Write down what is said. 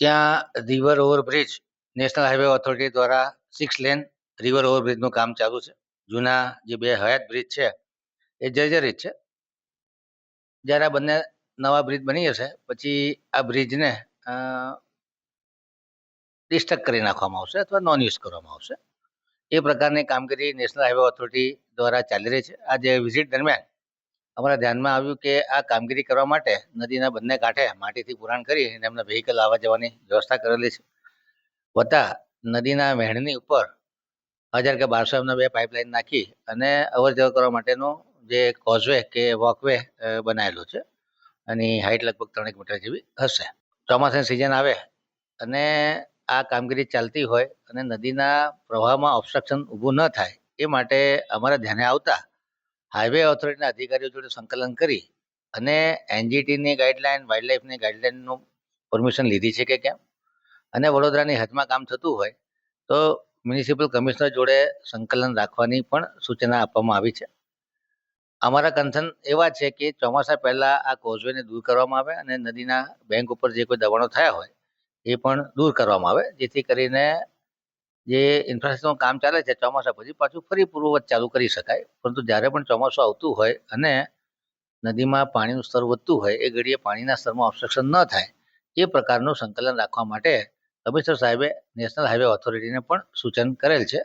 ત્યાં river overbridge national highway authority દ્વારા 6 lane river ઓવરબ્રિજનું કામ ચાલુ છે. જૂના જે 2 હયાત બ્રિજ છે એ જર્જરિત છે. જ્યારે આ બંને નવા બ્રિજ બની જશે પછી આ બ્રિજને ડિસ્ટ્રક્ટ કરી નાખવામાં આવશે અથવા નોન યુઝ કરવામાં આવશે. એ પ્રકારની કામગીરી નેશનલ હાઈવે ઓથોરિટી દ્વારા ચાલી રહી છે. આજે વિઝિટ દરમિયાન અમારા ધ્યાનમાં આવ્યું કે આ કામગીરી કરવા માટે નદીના બંને કાંઠે માટીથી પુરાણ કરી અને એમના વ્હીકલ આવવા જવાની વ્યવસ્થા કરેલી છે. વત્તા નદીના વહેણની ઉપર 1000 કે 1200 એમના 2 પાઇપલાઇન નાખી અને અવર જવર કરવા માટેનું જે કોઝવે કે વોકવે બનાવેલું છે. એની હાઇટ લગભગ 3 મીટર જેવી હશે. ચોમાસાની સિઝન આવે અને આ કામગીરી ચાલતી હોય અને નદીના પ્રવાહમાં ઓબ્સ્ટ્રક્શન ઊભું ન થાય એ માટે અમારા ધ્યાને આવતા હાઈવે ઓથોરિટીના અધિકારીઓ જોડે સંકલન કરી અને એનજીટીની ગાઈડલાઇન, વાઇલ્ડલાઇફની ગાઈડલાઇનનું પરમિશન લીધી છે કે કેમ, અને વડોદરાની હદમાં કામ થતું હોય તો મ્યુનિસિપલ કમિશનર જોડે સંકલન રાખવાની પણ સૂચના આપવામાં આવી છે. અમારા કન્સર્ન એવા છે કે ચોમાસા પહેલાં આ કોઝવેને દૂર કરવામાં આવે અને નદીના બેંક ઉપર જે કોઈ દબાણો થયા હોય એ પણ દૂર કરવામાં આવે, જેથી કરીને જે ઇન્ફ્રાસ્ટ્રક્ચરનું કામ ચાલે છે ચોમાસા પછી પાછું ફરી પૂર્વવત ચાલુ કરી શકાય. પરંતુ જ્યારે પણ ચોમાસું આવતું હોય અને નદીમાં પાણીનું સ્તર વધતું હોય એ ઘડીએ પાણીના સ્તરમાં ઓબ્સ્ટ્રક્શન ન થાય એ પ્રકારનું સંકલન રાખવા માટે કમિશનર સાહેબે નેશનલ હાઈવે ઓથોરિટીને પણ સૂચન કરેલ છે.